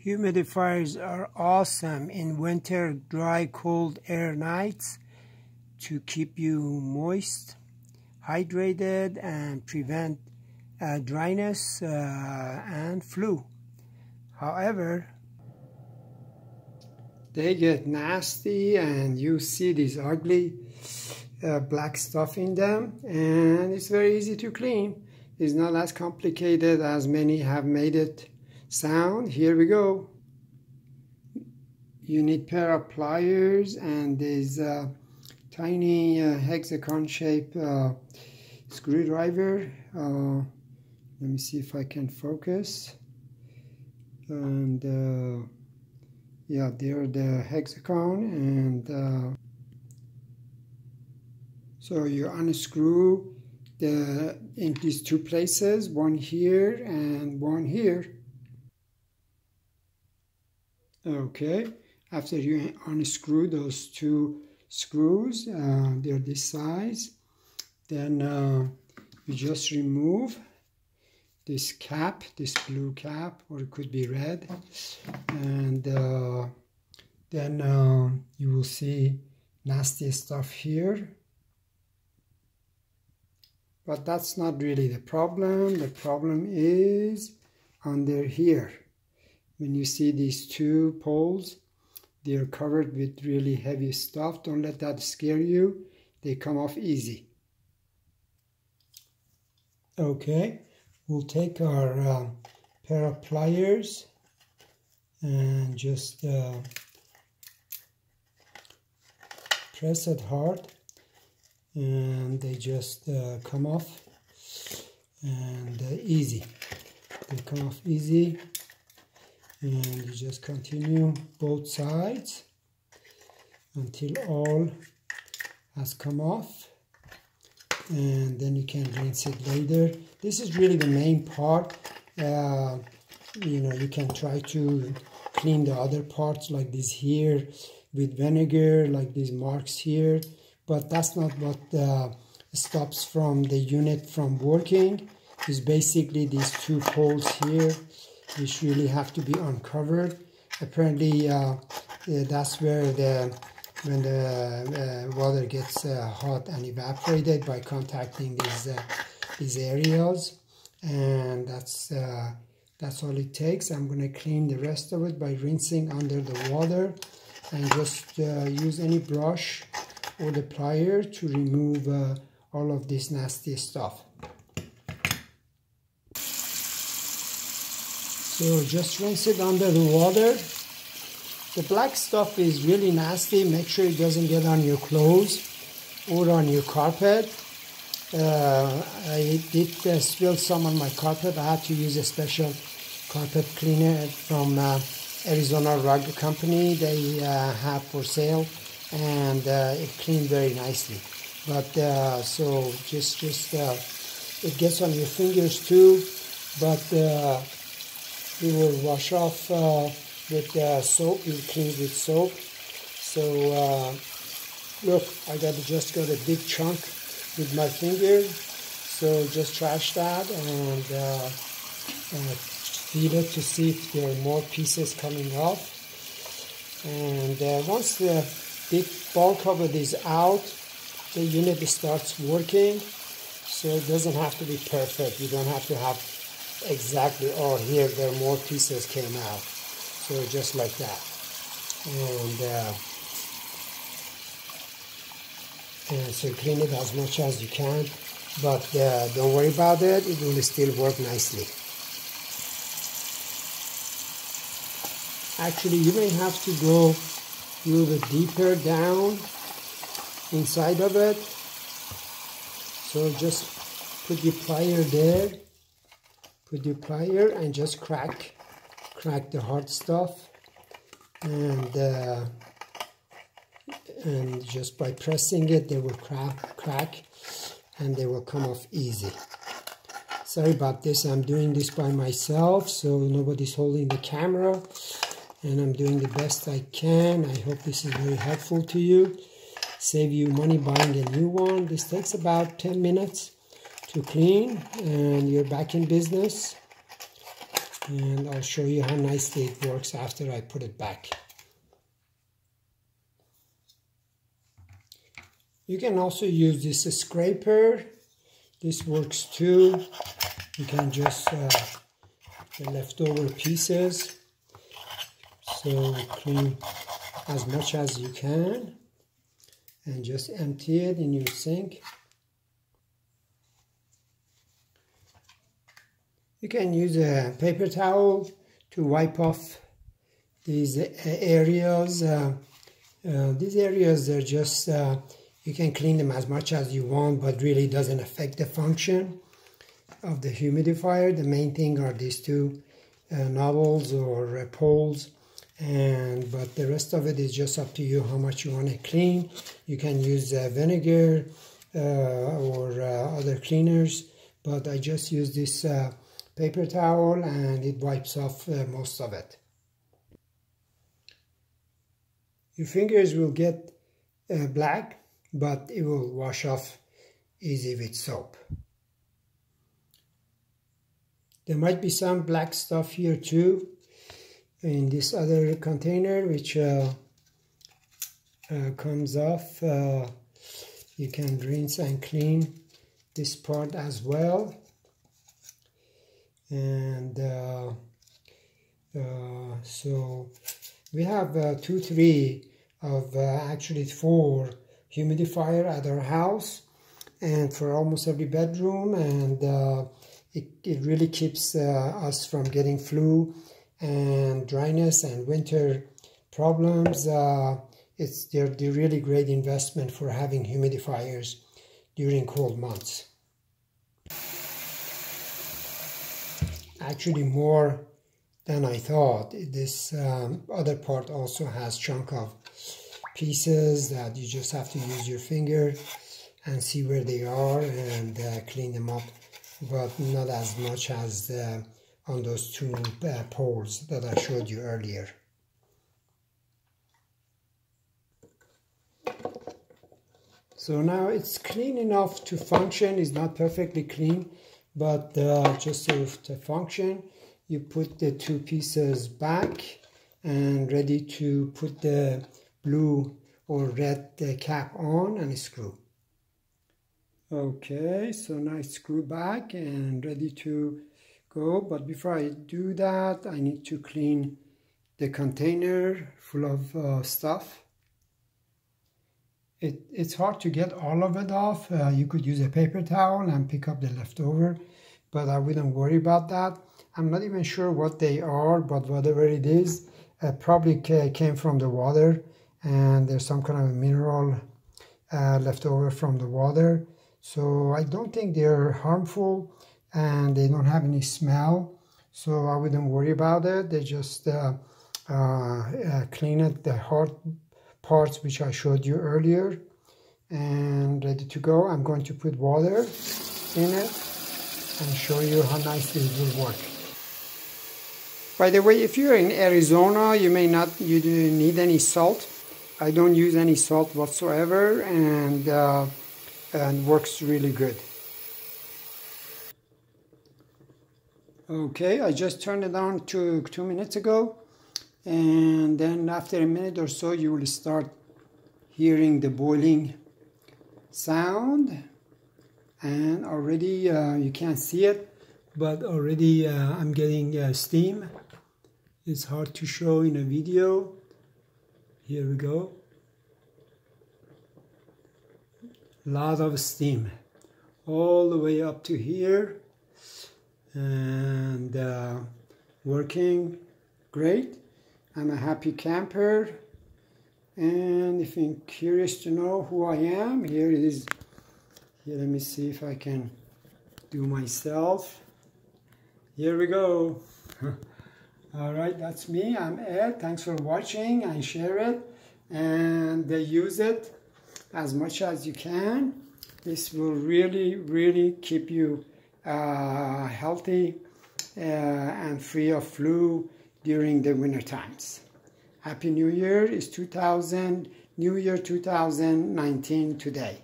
Humidifiers are awesome in winter, dry, cold air nights to keep you moist, hydrated, and prevent dryness and flu. However, they get nasty and you see these ugly black stuff in them, and it's very easy to clean. It's not as complicated as many have made it sound. Here we go. You need pair of pliers and this tiny hexagon shaped screwdriver. Let me see if I can focus. And yeah, they're the hexagon, and so you unscrew in these two places, one here and one here. Okay, after you unscrew those two screws, they're this size, then you just remove this cap, this blue cap, or it could be red, and then you will see nasty stuff here. But that's not really the problem. The problem is under here. When you see these two poles, they're covered with really heavy stuff. Don't let that scare you. They come off easy. Okay, we'll take our pair of pliers and just press it hard, and they just come off, and easy. They come off easy, and you just continue both sides until all has come off, and then you can rinse it later. This is really the main part. You know, you can try to clean the other parts like this here with vinegar, like these marks here, but that's not what stops from the unit from working. It's basically these two poles here, which really have to be uncovered. Apparently that's where when the water gets hot and evaporated by contacting these areas, and that's all it takes. I'm going to clean the rest of it by rinsing under the water, and just use any brush or the plier to remove all of this nasty stuff. So just rinse it under the water. The black stuff is really nasty. Make sure it doesn't get on your clothes or on your carpet. I did spill some on my carpet. I had to use a special carpet cleaner from Arizona Rug Company. They have for sale, and it cleaned very nicely. But so just it gets on your fingers too, but we will wash off with soap. You clean with soap. So look, I just got a big chunk with my finger, so just trash that and feel it to see if there are more pieces coming off. And once the big bulk of it is out, the unit starts working. So it doesn't have to be perfect. You don't have to have exactly, oh, here there are more pieces came out. So just like that. And so clean it as much as you can, but don't worry about it. It will still work nicely. Actually, you may have to go a little bit deeper down inside of it. So just put your plier there. Put your plier and just crack the hard stuff, and just by pressing it, they will crack, and they will come off easy. Sorry about this. I'm doing this by myself, so nobody's holding the camera, and I'm doing the best I can. I hope this is very helpful to you. Save you money buying a new one. This takes about 10 minutes to clean, and you're back in business. and I'll show you how nicely it works after I put it back. You can also use this scraper. This works too. You can just the leftover pieces, so clean as much as you can and just empty it in your sink. You can use a paper towel to wipe off these areas. These areas are just, you can clean them as much as you want, but really doesn't affect the function of the humidifier. The main thing are these two knobbles or poles, but the rest of it is just up to you how much you want to clean. You can use vinegar or other cleaners, but I just use this paper towel and it wipes off most of it. Your fingers will get black, but it will wash off easy with soap. There might be some black stuff here too in this other container, which comes off. You can rinse and clean this part as well. And so we have actually 4 humidifier at our house, and for almost every bedroom, and it really keeps us from getting flu and dryness and winter problems. They're really great investment for having humidifiers during cold months. Actually more than I thought. This other part also has chunk of pieces that you just have to use your finger and see where they are and clean them up, but not as much as on those 2 poles that I showed you earlier. So now it's clean enough to function. It's not perfectly clean, but just to function. You put the 2 pieces back and ready to put the blue or red cap on and screw. Okay, so now it's screwed back and ready to go, but before I do that I need to clean the container full of stuff. It's hard to get all of it off. You could use a paper towel and pick up the leftover, but I wouldn't worry about that. I'm not even sure what they are, but whatever it is, probably came from the water, and there's some kind of a mineral left over from the water. So I don't think they're harmful, and they don't have any smell, so I wouldn't worry about it. They just clean it, the hard parts which I showed you earlier, and ready to go. I'm going to put water in it and show you how nicely it will work. By the way, if you're in Arizona, you do need any salt. I don't use any salt whatsoever, and works really good. Okay, I just turned it on 2 minutes ago, and then after a minute or so you will start hearing the boiling sound, and already you can't see it, but already I'm getting steam. It's hard to show in a video. Here we go. Lot of steam all the way up to here, and working great. I'm a happy camper, and if you're curious to know who I am, here it is. Here, let me see if I can do myself. Here we go. All right, that's me. I'm Ed. Thanks for watching, and share it and use it as much as you can. This will really keep you healthy and free of flu during the winter times. Happy New Year. It's New Year 2019 today.